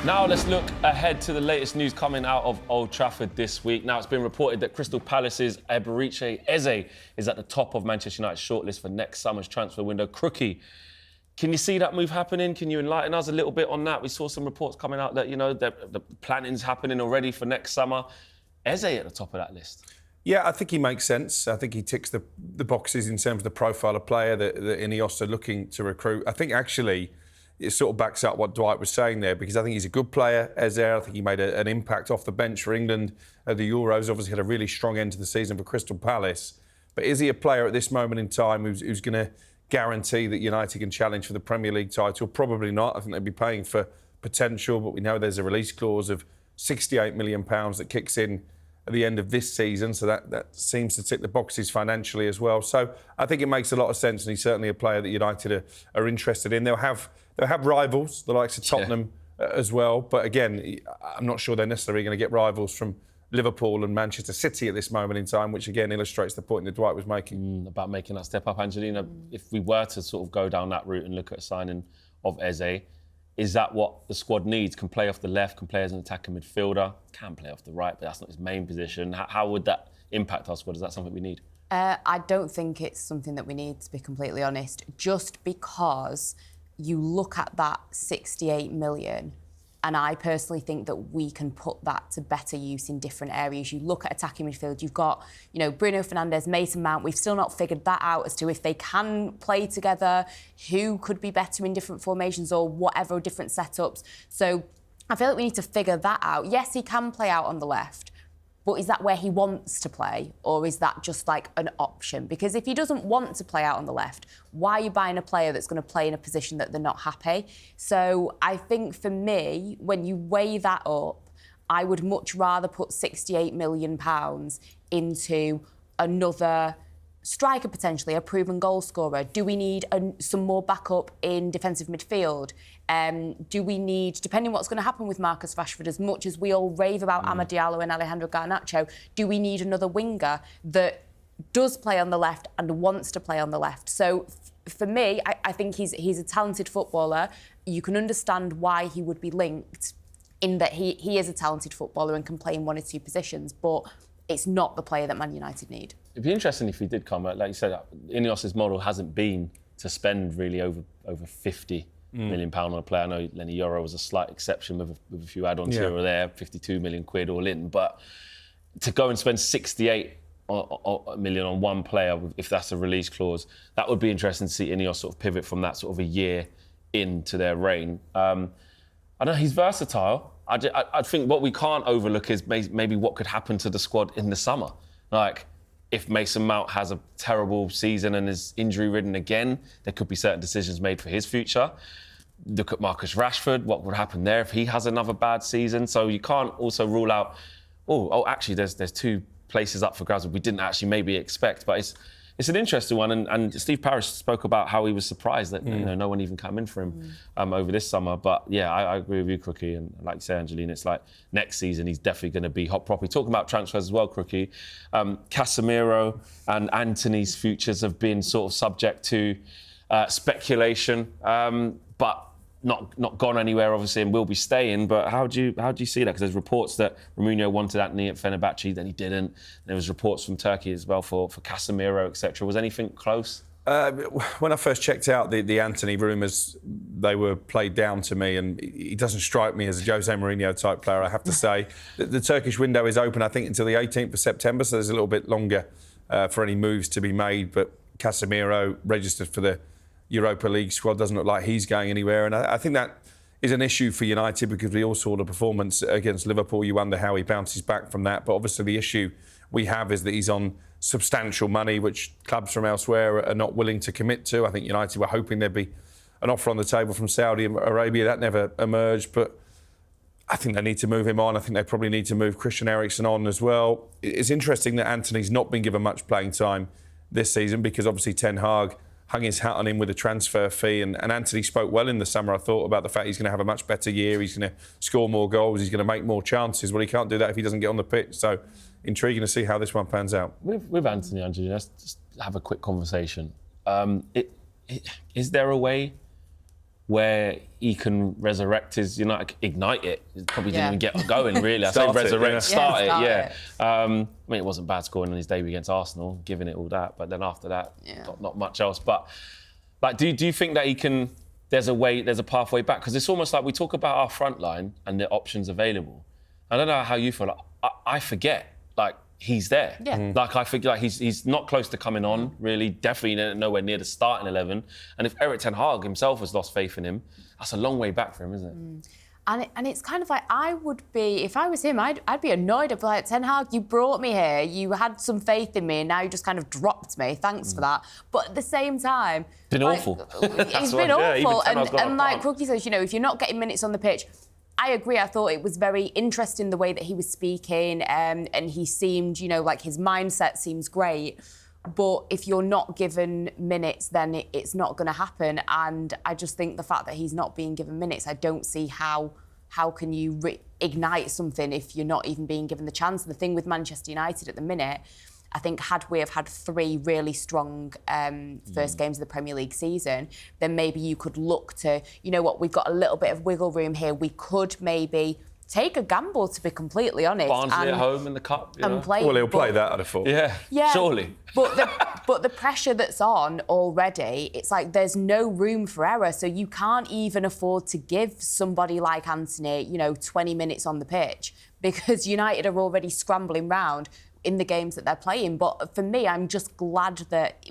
Now let's look ahead to the latest news coming out of Old Trafford this week. Now it's been reported that Crystal Palace's Eberechi Eze is at the top of Manchester United's shortlist for next summer's transfer window. Crookie, can you see that move happening? Can you enlighten us a little bit on that? We saw some reports coming out that, the planning's happening already for next summer. Eze at the top of that list. Yeah, I think he makes sense. I think he ticks the boxes in terms of the profile of player that Ineos are looking to recruit. I think actually it sort of backs up what Dwight was saying there, because I think he's a good player, Eze. I think he made an impact off the bench for England at the Euros. Obviously had a really strong end to the season for Crystal Palace. But is he a player at this moment in time who's going to guarantee that United can challenge for the Premier League title? Probably not. I think they'd be paying for potential, but we know there's a release clause of £68 million that kicks in at the end of this season, so that seems to tick the boxes financially as well. So I think it makes a lot of sense, and he's certainly a player that United are interested in. They'll have rivals, the likes of Tottenham as well, but again, I'm not sure they're necessarily going to get rivals from Liverpool and Manchester City at this moment in time, which again illustrates the point that Dwight was making. About making that step up, Angelina. If we were to sort of go down that route and look at a signing of Eze, is that what the squad needs? Can play off the left, can play as an attacking midfielder, can play off the right, but that's not his main position. How would that impact our squad? Is that something we need? I don't think it's something that we need, to be completely honest, just because you look at that 68 million, and I personally think that we can put that to better use in different areas. You look at attacking midfield, you've got, Bruno Fernandes, Mason Mount. We've still not figured that out as to if they can play together, who could be better in different formations or whatever, different setups. So I feel like we need to figure that out. Yes, he can play out on the left, but is that where he wants to play, or is that just like an option? Because if he doesn't want to play out on the left, why are you buying a player that's going to play in a position that they're not happy? So I think for me, when you weigh that up, I would much rather put £68 million into another striker, potentially, a proven goal scorer. Do we need some more backup in defensive midfield? Do we need, depending on what's going to happen with Marcus Rashford, as much as we all rave about Amad Diallo and Alejandro Garnacho, do we need another winger that does play on the left and wants to play on the left? So for me, I think he's a talented footballer. You can understand why he would be linked, in that he is a talented footballer and can play in one or two positions, but it's not the player that Man United need. It'd be interesting if he did come. Like you said, Ineos' model hasn't been to spend really over £50 million on a player. I know Lenny Yoro was a slight exception with a few add-ons here or there, 52 million quid all in. But to go and spend 68 million on one player, if that's a release clause, that would be interesting to see Ineos sort of pivot from that sort of a year into their reign. I know he's versatile. I think what we can't overlook is maybe what could happen to the squad in the summer. Like, if Mason Mount has a terrible season and is injury-ridden again, there could be certain decisions made for his future. Look at Marcus Rashford, what would happen there if he has another bad season? So you can't also rule out, actually, there's two places up for grabs that we didn't actually maybe expect. But it's an interesting one, and Steve Parish spoke about how he was surprised that no one even came in for him over this summer. But yeah, I agree with you, Crookie, and like you say, Angelina, it's like next season he's definitely going to be hot properly. Talking about transfers as well, Crookie, Casemiro and Antony's futures have been sort of subject to speculation, but not gone anywhere, obviously, and will be staying. But how do you see that? Because there's reports that Mourinho wanted Antony at Fenerbahce, then he didn't. There was reports from Turkey as well for Casemiro, etc. Was anything close? When I first checked out the Antony rumours, they were played down to me, and he doesn't strike me as a Jose Mourinho type player, I have to say. The Turkish window is open, I think, until the 18th of September, so there's a little bit longer for any moves to be made. But Casemiro registered for the Europa League squad, doesn't look like he's going anywhere, and I think that is an issue for United, because we all saw the performance against Liverpool. You wonder how he bounces back from that, but obviously the issue we have is that he's on substantial money, which clubs from elsewhere are not willing to commit to. I think United were hoping there'd be an offer on the table from Saudi Arabia. That never emerged, but I think they need to move him on. I think they probably need to move Christian Eriksen on as well. It's interesting that Antony's not been given much playing time this season, because obviously Ten Hag hung his hat on him with a transfer fee, and Antony spoke well in the summer, I thought, about the fact he's going to have a much better year, he's going to score more goals, he's going to make more chances. Well, he can't do that if he doesn't get on the pitch, so intriguing to see how this one pans out. With Antony, Angelina, let's just have a quick conversation. Is there a way where he can resurrect his, ignite it. He probably didn't even get going, really. I say Start it, resurrect, yeah. start Yeah, it, start yeah. I mean, it wasn't bad scoring on his debut against Arsenal, giving it all that, but then after that, not much else. But like, do you think that there's a pathway back? Because it's almost like we talk about our front line and the options available. I don't know how you feel. Like, I forget, like, he's there. Yeah. Like, I feel like he's not close to coming on, really. Definitely nowhere near the starting 11. And if Erik ten Hag himself has lost faith in him, that's a long way back for him, isn't it? And it's kind of like, I would be, if I was him, I'd be annoyed. I'd be like, Ten Hag, you brought me here, you had some faith in me, and now you just kind of dropped me. Thanks for that. But at the same time... Been awful. He's been awful. And like Crookie says, if you're not getting minutes on the pitch, I agree. I thought it was very interesting the way that he was speaking, and he seemed, like his mindset seems great. But if you're not given minutes, then it's not going to happen. And I just think the fact that he's not being given minutes, I don't see how can you ignite something if you're not even being given the chance. And the thing with Manchester United at the minute, I think had we have had 3 really strong first games of the Premier League season, then maybe you could look to, we've got a little bit of wiggle room here. We could maybe take a gamble, to be completely honest. Barnsley at home in the Cup, and play. Well, he'll play that, I'd have thought. Yeah, surely. But the pressure that's on already, it's like there's no room for error. So you can't even afford to give somebody like Antony, 20 minutes on the pitch, because United are already scrambling round in the games that they're playing. But for me, I'm just glad that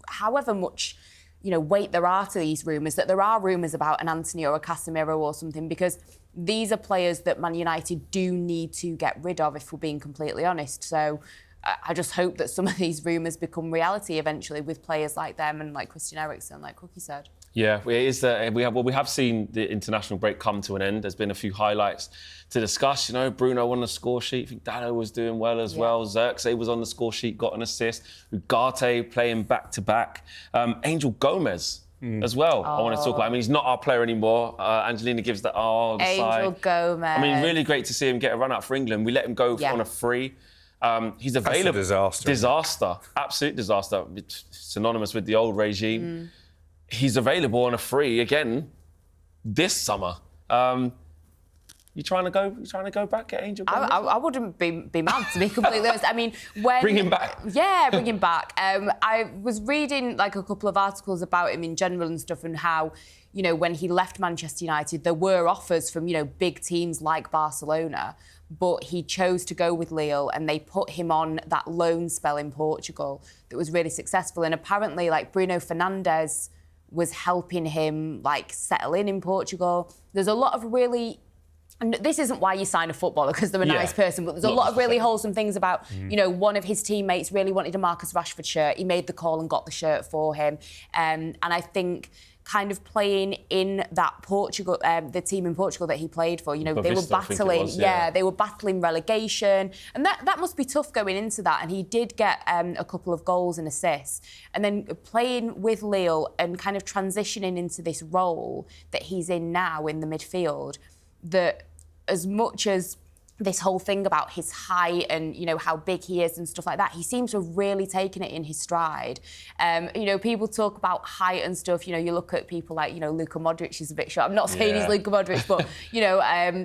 however much weight there are to these rumours, that there are rumours about an Antony or a Casemiro or something, because these are players that Man United do need to get rid of, if we're being completely honest. So I just hope that some of these rumours become reality eventually with players like them and like Christian Eriksen, like Crookie said. Yeah, it is. We have seen the international break come to an end. There's been a few highlights to discuss. Bruno on the score sheet. I think Dano was doing well as well. Xerxes was on the score sheet, got an assist. Ugarte playing back to back. Angel Gomes as well. I want to talk about. I mean, he's not our player anymore. Angelina gives the Angel Gomes. I mean, really great to see him get a run out for England. We let him go on a free. He's available. That's a disaster. Disaster. Absolute disaster. It's synonymous with the old regime. He's available on a free again this summer. You trying to go back, get Angel Gomes? I wouldn't be mad, to be completely honest. I mean, bring him back. Yeah, bring him back. I was reading like a couple of articles about him in general and stuff, and how when he left Manchester United, there were offers from big teams like Barcelona, but he chose to go with Lille, and they put him on that loan spell in Portugal that was really successful. And apparently, like Bruno Fernandes was helping him like settle in Portugal. There's a lot of really, and this isn't why you sign a footballer, because they're a nice person, but there's a lot of really wholesome things about, one of his teammates really wanted a Marcus Rashford shirt. He made the call and got the shirt for him. And I think kind of playing in that Portugal, the team in Portugal that he played for, they were battling, they were battling relegation, and that must be tough going into that. And he did get a couple of goals and assists, and then playing with Lille and kind of transitioning into this role that he's in now in the midfield. That as much as this whole thing about his height and how big he is and stuff like that, he seems to have really taken it in his stride. People talk about height and stuff. You look at people like Luka Modric is a bit short. I'm not saying he's Luka Modric, but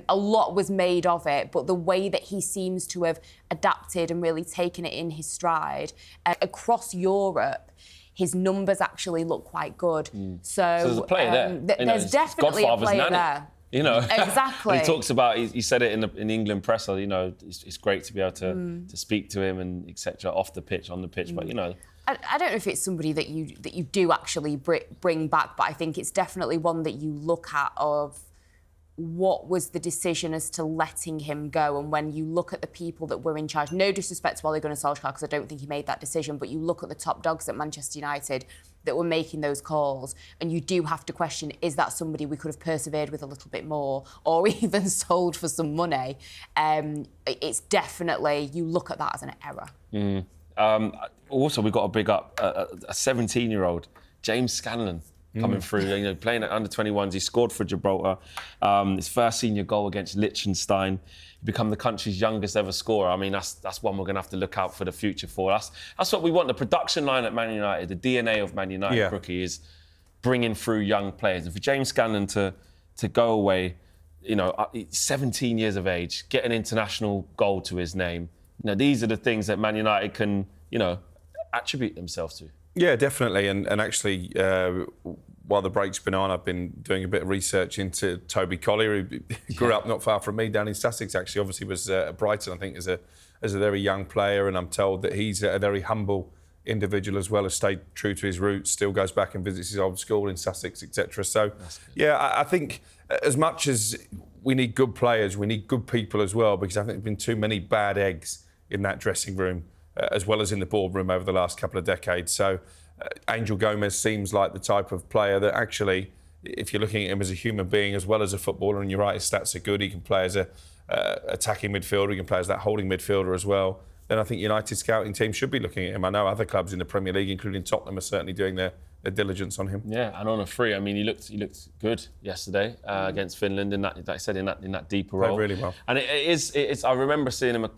a lot was made of it. But the way that he seems to have adapted and really taken it in his stride across Europe, his numbers actually look quite good. So there's a player there. There's definitely a player there. Exactly. He talks about. He said it in England press. It's great to be able to speak to him and etc. off the pitch, on the pitch. But I don't know if it's somebody that you do actually bring back, but I think it's definitely one that you look at of what was the decision as to letting him go. And when you look at the people that were in charge, no disrespect to Ole Gunnar Solskjaer, because I don't think he made that decision, but you look at the top dogs at Manchester United that were making those calls, and you do have to question, is that somebody we could have persevered with a little bit more, or even sold for some money? It's definitely, you look at that as an error. Also, we've got to big up a 17-year-old, James Scanlon, coming through, playing at under-21s. He scored for Gibraltar. His first senior goal against Liechtenstein. He become the country's youngest ever scorer. I mean, that's one we're going to have to look out for the future for. That's what we want. The production line at Man United, the DNA of Man United, Rookie, is bringing through young players. And for James Scanlon to go away, 17 years of age, get an international goal to his name, these are the things that Man United can, attribute themselves to. Yeah, definitely. And actually, while the break's been on, I've been doing a bit of research into Toby Collier, who grew up not far from me down in Sussex. Actually, obviously was at Brighton, I think, as a very young player. And I'm told that he's a very humble individual as well, has stayed true to his roots, still goes back and visits his old school in Sussex, etc. So, yeah, I think as much as we need good players, we need good people as well, because I think there's been too many bad eggs in that dressing room, as well as in the boardroom over the last couple of decades. So Angel Gomes seems like the type of player that actually, if you're looking at him as a human being as well as a footballer, and you're right, his stats are good, he can play as a attacking midfielder, he can play as that holding midfielder as well, then I think United scouting team should be looking at him. I know other clubs in the Premier League, including Tottenham, are certainly doing their diligence on him. Yeah, and on a free, I mean, he looked good yesterday against Finland in that, like I said, in that deeper role. Played really well. And it is. I remember seeing him,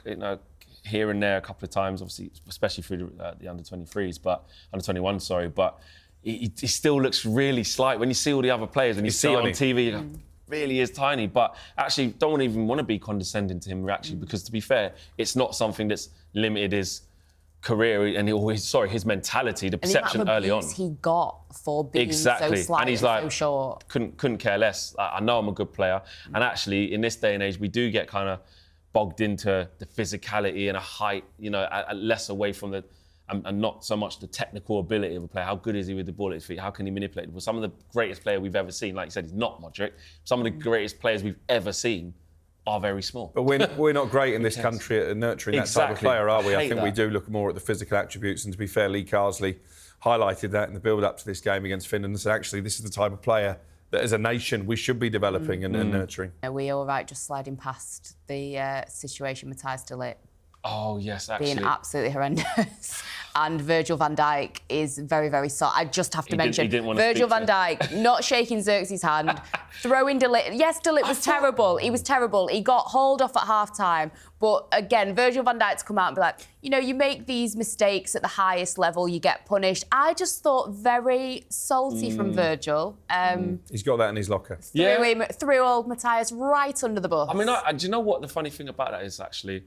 here and there a couple of times, obviously, especially through the under-23s, but under-21, sorry. But he still looks really slight. When you see all the other players, when you see tiny. it on TV, you go, really is tiny. But actually, don't even want to be condescending to him, actually, because to be fair, it's not something that's limited his career and his mentality, the perception early on. He got for being so slight and he's so short. Couldn't care less. I know I'm a good player, and actually, in this day and age, we do get kind of bogged into the physicality and a height, less away from the, and not so much the technical ability of a player. How good is he with the ball at his feet? How can he manipulate it? Well, some of the greatest players we've ever seen, like you said, he's not Modric. Some of the greatest players we've ever seen are very small. But we're not great in this country at nurturing that type of player, are we? I think we do look more at the physical attributes, and to be fair, Lee Carsley highlighted that in the build-up to this game against Finland and said, actually, this is the type of player that as a nation we should be developing and nurturing. Are we all right just sliding past the situation with Matthijs de Ligt? Oh, yes, actually. Being absolutely horrendous. And Virgil van Dijk is very, very soft. I just have to mention, Virgil van Dijk not shaking Xerxes' hand, throwing De Ligt. Yes, De Ligt was terrible. He was terrible. He got hauled off at half-time. But again, Virgil van Dijk's come out and be like, you make these mistakes at the highest level, you get punished. I just thought very salty from Virgil. He's got that in his locker. Threw old Matthijs right under the bus. I mean, do you know what the funny thing about that is, actually?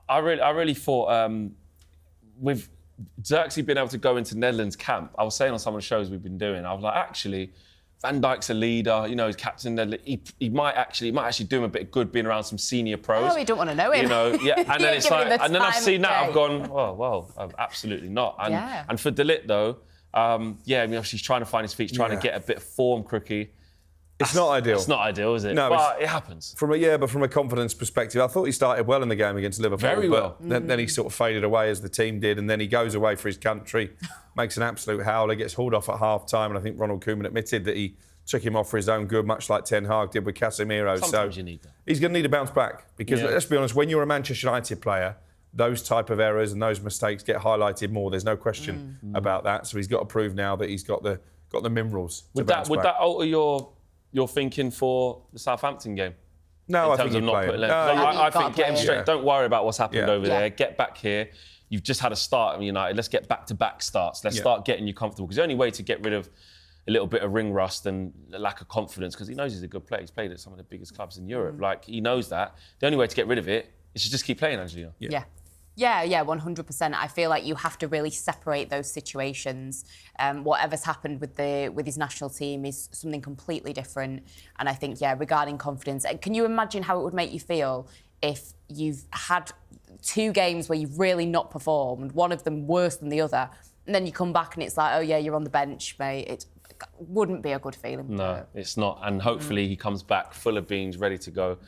I really thought with Xerxes being able to go into Netherlands camp, I was saying on some of the shows we've been doing, I was like, actually, Van Dijk's a leader, he's captain. He might actually do him a bit of good being around some senior pros. Oh, we don't want to know him. And then it's like, and then I've seen that, I've gone, well, absolutely not. And for De Ligt though, obviously he's trying to find his feet, he's trying to get a bit of form, Crookie. It's not ideal. It's not ideal, is it? No, but it happens. But from a confidence perspective, I thought he started well in the game against Liverpool. Very well. But then he sort of faded away as the team did, and then he goes away for his country, makes an absolute howler, gets hauled off at half-time, and I think Ronald Koeman admitted that he took him off for his own good, much like Ten Hag did with Casemiro. Sometimes you need that. He's going to need a bounce back, because let's be honest, when you're a Manchester United player, those type of errors and those mistakes get highlighted more. There's no question about that. So he's got to prove now that he's got the minerals to bounce back. Would that alter your thinking for the Southampton game? No, I think he'd play him. I think get him straight. Yeah. Don't worry about what's happened over there. Get back here. You've just had a start at United. Let's get back-to-back starts. Let's start getting you comfortable. Because the only way to get rid of a little bit of ring rust and a lack of confidence, because he knows he's a good player. He's played at some of the biggest clubs in Europe. He knows that. The only way to get rid of it is to just keep playing, Angelina. Yeah, 100%. I feel like you have to really separate those situations. Whatever's happened with his national team is something completely different. And I think, regarding confidence, can you imagine how it would make you feel if you've had 2 games where you've really not performed, one of them worse than the other, and then you come back and it's like, oh yeah, you're on the bench, mate. It wouldn't be a good feeling. No, it's not. And hopefully he comes back full of beans, ready to go.